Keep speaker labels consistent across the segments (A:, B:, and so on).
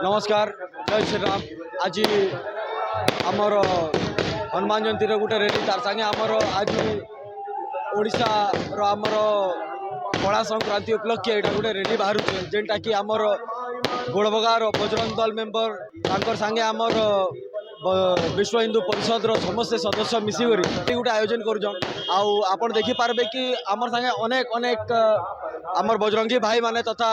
A: नमस्कार जय श्री राम। आज आमर हनुमान जयंती गोटे रेली तार संगे आमर आज ओडिशा रो आमर कला संक्रांति उपलक्षे यहाँ गोटे रेली बाहर जेनटा कि आमर गोड़बगार बजरंग दल मेंबर तांकर संगे आमर विश्व हिंदू परिषद रो समस्त सदस्य मिसिक गोटे आयोजन कर देखिपारे कि आमर संगे अनेक अनेक आमर बजरंगी भाई माने तथा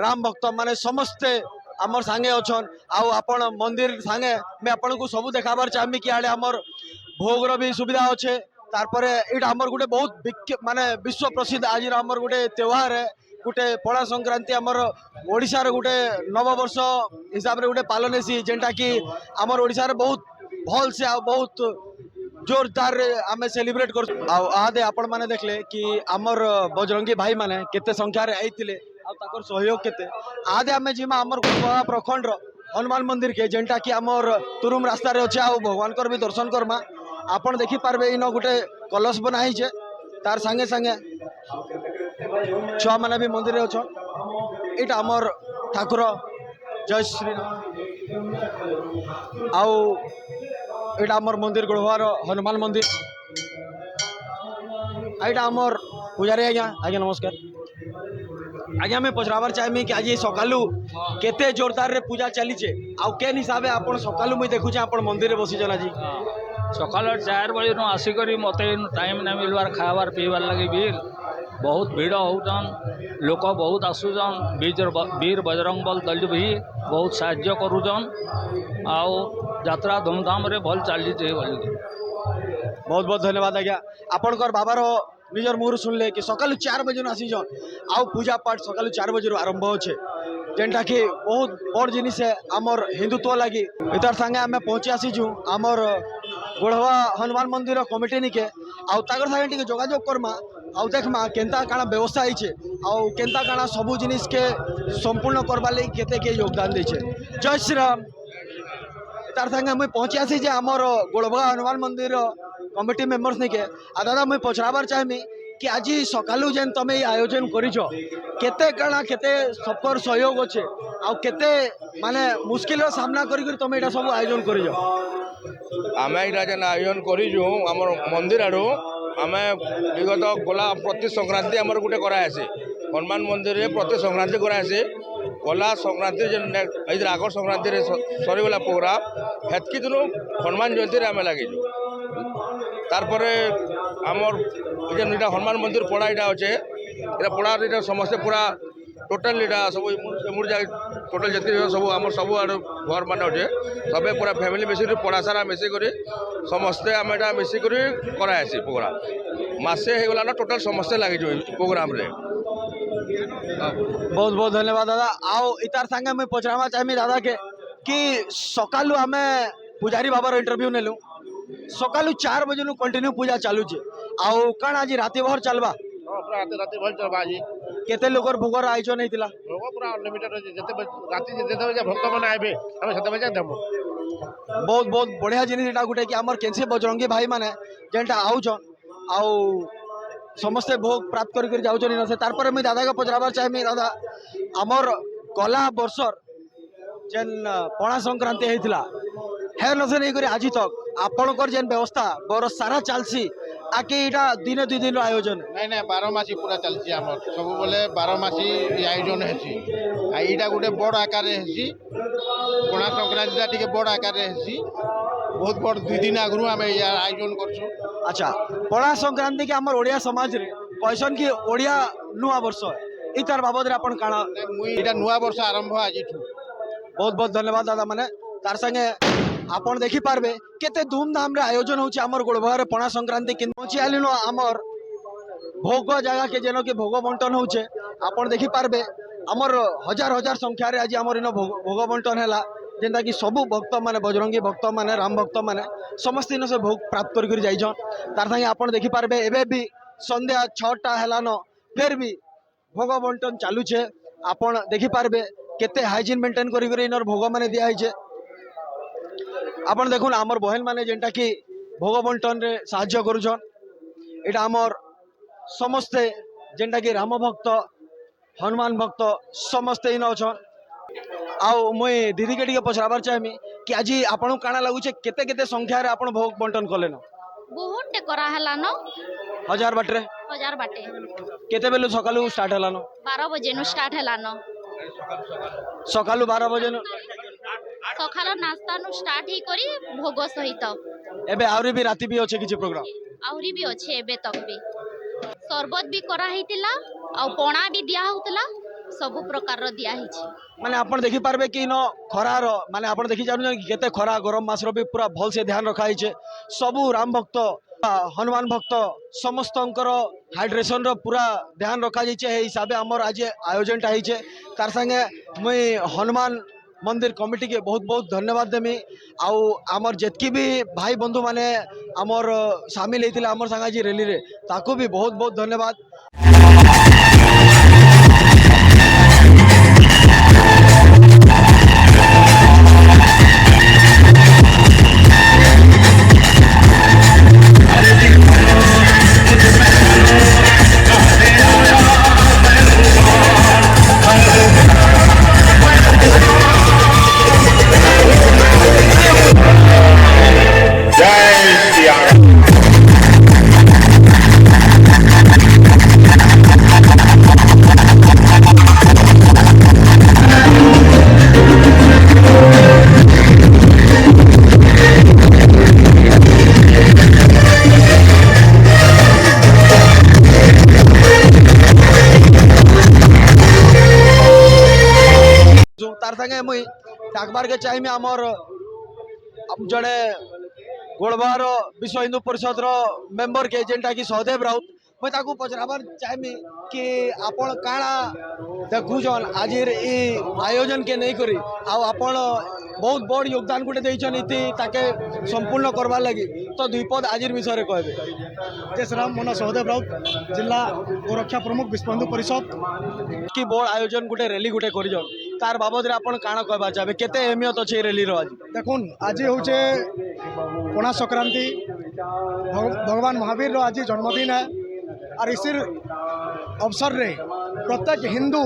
A: राम भक्त माने समस्ते आमर सांगे अच्छन आपण मंदिर सांगे मैं आपन को सब देखाबार चाहमी कि आड़े आमर भोगर भी सुविधा अच्छे तारपरे यहाँ आमर गोटे बहुत माने विश्व प्रसिद्ध आज आमर गोटे त्योहार है गोटे पड़ा संक्रांति आमर ओडिशार गोटे नववर्ष हिसाब से गोटे पालन हेसी जेनटा कि आमर ओडिशार बहुत भल से बहुत जोरदार आम सेलिब्रेट कर आपण मैंने देखले कि आमर बजरंगी भाई माने केते संख्यार आईतिले आकर सहयोग केते आदे आमे जिमा आमर प्रखंड हनुमान मंदिर के जेनटा कि आमर तुरुम रास्ता रे अच्छे आ भगवान कर भी दर्शन करमा आपण देखि पारबे इन गोटे कलश बनाई छे तार संगे संगे छुआ माने भी मंदिर अच्छन इटा आमर ठाकुर जय श्री आउ इटा आमर मंदिर गोड़वार हनुमान मंदिर आईटा आमर पूजारी आज्ञा आज्ञा नमस्कार आज्ञा मैं पचराबार चाहमी कि आज सकालू केते जोरदार रे पूजा चलीचे आउ केन हिसाब आपण सकालू मुई देखुचे आपण मंदिर रे बसी जना जी
B: सकाल 4 बजे नु आसिकरी मते टाइम ना मिलवार खावार पीवार लगी भी बहुत भीड़ होचन लोक बहुत आसुचन वीर बजरंग बल दल भी बहुत साहाय्य करुचन आउ यात्रा धूमधाम रे भल चली
A: बहुत बहुत धन्यवाद आज्ञा आपणकर बाबार निजर मुहर सुनले कि सकाल 4 बजे आसीजन आउ पूजा पाठ सकाल 4 बजे आरंभ होचे जेनटा कि बहुत बड़ जिनिस है आमर हिंदुत्व लगी इतार संगे आम पहुँची आसीचु आमर गोड़वा हनुमान मंदिर कमिटी निके आउ ताकर संगे टिके जोगाजोग करमा आउ देखमा केनता काना व्यवस्था होइछे आउ केनता काना सबु जिनिस के संपूर्ण करबा लई केते के योगदान देछे। जय श्री राम। तार संगे मुई पहुँची आसी जे आमर गोड़वा हनुमान मंदिर कमिटी मेंबर्स निके आ दादा मुई पचराबार चाहमी कि आज सकालू जेन तमे आयोजन करिछ केते काना केते सबकर सहयोग अच्छे आ केते माने मुश्किल सामना करी तमे एटा सब आयोजन करिछ
C: आमे एटा जेन आयोजन करिछु हमर मंदिर आडो आमे विगत गला प्रति संक्रांति हमर गुटे करायासे हनुमान मंदिर रे प्रति संक्रांति करायासे गला संक्रांति जेन इधर आगर संक्रांति रे सरीगला प्रोग्राम हेतकी दिनो हनुमान जयंती रे आमे लागिछु तारपरे आमर जेन इटा हनुमान मंदिर पड़ा इटा अच्छे इटा पड़ा इटा समस्ते पूरा टोटल इटा सब मुर्जा टोटल जितने सब आम सब आड़ घर मान अच्छे सबे पूरा फैमिली मिसिक पड़ा सारा मिसिक समस्ते आम एटा मिसिक करायासी प्रोग्राम मासे हो गला टोटल समस्ते लगे प्रोग्राम रे।
A: बहुत बहुत धन्यवाद दादा आओ इतार संगे मैं पचरावा चाहमी दादा के कि सकालू आमे पुजारी बाबार इंटरव्यू नेलु सकालू 4 बजे कंटिन्यू पूजा चालू छे आउ काण आज राति भर चलबा
C: राति भर चलबा आज
A: केते लोकर भोगर आयोजन हेतिला
C: भोग पूरा अनलिमिटेड जते राति जते बजे भक्त मन आबे हम सेते बजे देबो
A: बहुत बहुत बढ़िया जिनिस एटा गुटे कि हमर केनसे बजरंगी भाई माने जेनटा आउछन आउ समस्ते भोग प्राप्त कर जाउछन न से तारपर मैं दादा के पचराबार चाहमी दादा हमर गला वर्षर जेन पणा संक्रांति हेतिला है न से नहीं करी आज तक आपणकर जेन व्यवस्था बरस सारा चलसी आके इटा दिन 2 दिन आयोजन
D: नहीं नहीं 12 मासी पूरा चलसी आमर सब बोले 12 मासी आयोजन हेसी आ इटा गोटे बड़ आकार हेसी पणा संक्रांति टिके बड़ आकार हेसी बहुत बड़ 2 दिन आगु आम आयोजन करछु।
A: अच्छा पणा संक्रांति के हमर ओडिया समाज रे कहसन कि ओडिया नुआ वर्ष इतार बाबद रे अपन काना
D: मुई इटा नुआ वर्ष आरंभ आज
A: बहुत बहुत धन्यवाद दादा माने तार संगे आपण देखि पारबे केते धूमधाम रे आयोजन होछि हमर गोड़बार पणा संक्रांति के पहुंची आलिनो हमर भोग जगह के जेनो के भोग बंटन होचे आपण देखि पारबे हमर हजार हजार संख्या रे आज हमर इनो भोग बंटन हैला जेंता कि सबु भक्त माने बजरंगी भक्त माने राम भक्त माने समस्त इन से भोग प्राप्त कर जाइछन तार संगे आपण देखि पारबे एबे भी संध्या 6टा हैलानो फिर भी भोग बंटन चालू छे आपण देखि पारबे केते हाइजीन मेंटेन करी इनर भोग माने दिया है आपण देखुन आमर बहन माने जेनटा कि भोग बंटन रे साहाय्य करूछन एटा आमर समस्ते जेनटा कि राम भक्त हनुमान भक्त समस्ते इन अच्छन आउ मुई दीदी के टिके पचराबार चाहमी कि आज आपन काଣା लागुचे केते केते संख्या रे आपन भोग बंटन कले न
E: बहुत टे करा हेलान
A: 1000 बाटरे
E: 1000 बाटे
A: केते बेलु सकालु स्टार्ट हेलान
E: 12 बजे नु स्टार्ट हेलान
A: सकालु 12 बजे न
E: सखाल नास्ता नु स्टार्ट ही करी भोग सहित
A: एबे आउरी भी राती भी अछि किछि प्रोग्राम
E: आउरी भी अच्छे एबे तक भी शरबत भी करा हितिला आ पणा भी दिया होतला सब प्रकार रो दिया हिछि
A: माने आपण देखि पारबे कि न खरार माने आपण देखि जानु कि केते खरा गरम मास रो भी पूरा भल से ध्यान रखा हिचे सबु राम भक्त हनुमान भक्त समस्तंकर हाइड्रेशन रो पूरा ध्यान रखा जाइछे हे हिसाबे हमर आज आयोजन टा हिचे तार संगे मुई हनुमान मंदिर कमिटी के बहुत बहुत धन्यवाद देमी आउ आमर जेतकी भी भाई बंधु माने आमर शामिल हेतिला आमर संगे आज रैली रे ताको भी बहुत बहुत धन्यवाद। तार संगे मुई डाकबार के चाहिए आमर जड़े गोड़बार विश्व हिंदू परिषद रो मेंबर के जेनटा कि सहदेव राउत मुई ताकू पचराबार चाहिए कि आपण काଣା देखुछन आज ई आयोजन के नहीं करी आपण बहुत बड़ योगदान गुटे देइछन इति ताके संपूर्ण करबार लगी तो द्विपद आज विषय कहबे।
F: जय श्री राम मोना सहदेव राउत जिला गोरक्षा प्रमुख विश्व हिंदू परिषद
A: कि बड़ आयोजन गुटे रैली गुटे करिजन तार बाबद रे आपण काଣା कहबा चाहबे केते अहमियत अछि रैली रो आज
F: देखुन आज होचे पणा संक्रांति भगवान महावीर रो आज जन्मदिन है और इसी अवसर रे प्रत्येक हिंदू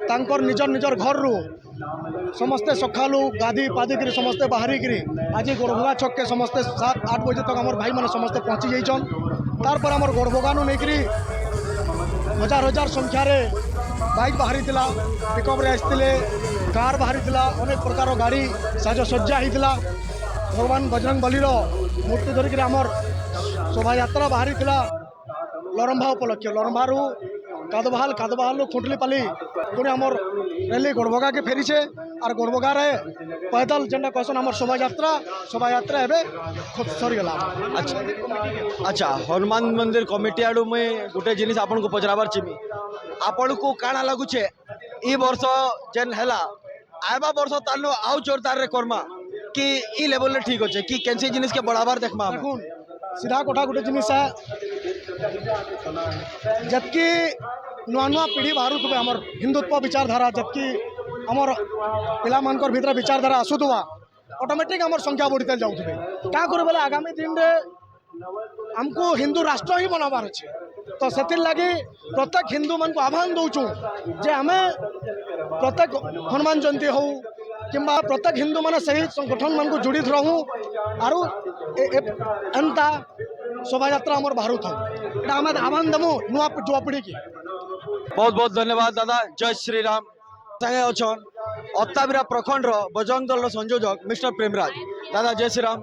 F: तांकर निजर निजर घर रू समस्ते सकालू गाधी पादी करी समस्ते बाहरी करी आज गोड़भोगा छक के समस्ते 7-8 बजे तक आमर भाई माने समस्ते पहुँची जाइछन तार पर आमर गोड़भोगानु नहीं करी हजार हजार संख्या रे बाइक बाहरी थिला पिकअप रे आसथिले कार बाहरी थिला अनेक प्रकार गाड़ी साजसज्जा होता भगवान बजरंग बली रो मूर्ति धरिक आमर शोभा यात्रा बाहरी थिला लरंभा उपलक्ष्य लरंभारू कादबहाल खुंटली पाली पुणी आमर रैली गोड़भोगा के फेरी और गोड़भोगा रे पैदल जेनटा कहसन आमर शोभा यात्रा एवं सरीगला।
A: अच्छा हनुमान मंदिर कमिटी आड़ू मुई गोटे जिनिस आपन को पचराबार चिमी आपन को काଣା लागुचे ई वर्ष जेन हैला आयबा वर्ष तानु आउ जोरदार रे करमा कि ई लेवल रे ठीक होचे कि कैंसी जिनिस के बढ़ावार देखमा
F: देखुन सीधा कोठा गोटे जिनिस है जबकि नुआ नुआ पीढ़ी बाहर थे आमर हिंदुत्व विचारधारा जबकि आमर पिला मानकर भीतर विचारधारा आसुवा ऑटोमेटिक आमर संख्या बढ़ते जाऊे क्या कर बोले आगामी दिन रे हमको हिंदू राष्ट्र ही बनाबार अच्छे तो से लगी प्रत्येक हिंदू मान को आह्वान दौचु जे आम प्रत्येक हनुमान जयंती हो कि प्रत्येक हिंदू मान सही संगठन मान को जुड़ी रहूँ आरु एंता शोभा यात्रा आमर बाहर था आम आह्वान देमु नुआ युवा पीढ़ी की।
A: बहुत बहुत धन्यवाद दादा जय श्री राम संगे अच्छन अत्ताबिरा प्रखंड बजरंग दल संयोजक मिस्टर प्रेमराज दादा जय श्री राम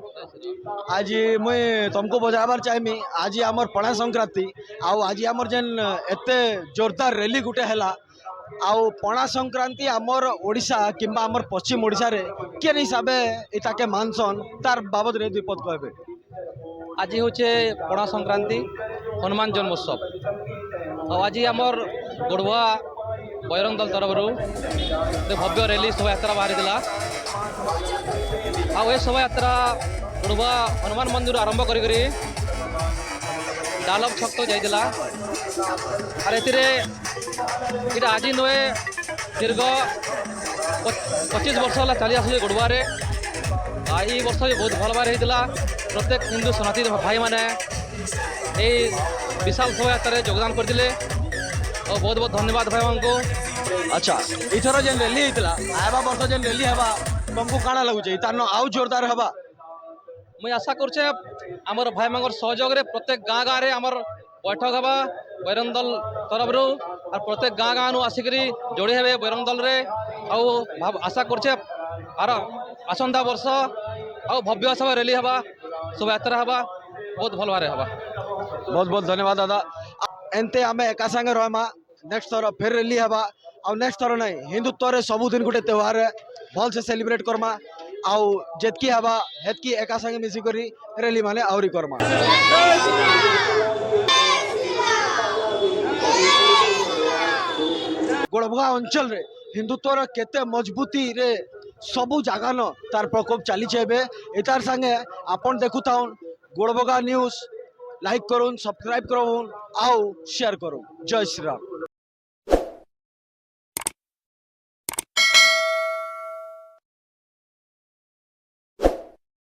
A: आज मुई तुमको बजाबार चाहिए आज आमर पणा संक्रांति आज आमर जेन एते जोरदार रैली गुटे हैला आउ पणा संक्रांति आमर ओडिशा किंबा आमर पश्चिम ओडिशा रे केन हिसाबे इताके मानसन तार बाबद रे द्विपद कहबे।
G: आज होचे पणा संक्रांति हनुमान जन्मोत्सव आज आमर गोड़वा बजरंग दल तरफ भव्य रैली शोभा यात्रा बाहरी आ शोभा यात्रा गोड़वा हनुमान मंदिर आरंभ करी डालब छक तो जाइला और ये आज नुए दीर्घ 25 वर्ष है चली आस गोड़वारे ये वर्ष बहुत भल भाव होता प्रत्येक हिंदू सनातनी भाई मैंने विशाल शोभा यात्रा योगदान करते और बहुत बहुत धन्यवाद भाई को
A: अच्छा इथर जेन रैली होता आवा वर्ष जेन रैली हवा तुमको काଣା लगुचे तार आउ जोरदार हवा
G: मुई आशा करुचे आमर भाई मांगर सहयोग रे प्रत्येक गाँ गाँ रे आमर बैठक हवा बैरंग दल तरफ रू और प्रत्येक गाँ गाँ नु आसिकरी जोड़ी हेबे बैरंग दल रे आउ आशा करुचे आर आसंता वर्ष आउ भव्य सब रैली हवा शोभा यात्रा हवा बहुत भल भारे हवा।
A: बहुत बहुत धन्यवाद दादा एनते आमे एका संगे रहमा नेक्स्ट थर फिर रैली हवा आउ नेक्स्ट थर नहीं हिंदुत्व रे सबुदिन गोटे त्योहार है भल से सेलिब्रेट करमा आउ जेतकी हवा हेतकी एका संगे मिसी करी रैली माने आउरी करमा। गोड़बगा अंचल रे हिंदुत्व रो केते मजबूती रे सबु जागान तार प्रकोप चली एतार संगे आपन देखुताउन गोड़बगा न्यूज लाइक करूँ सब्सक्राइब करूँ आउ शेयर करूँ। जय श्री राम।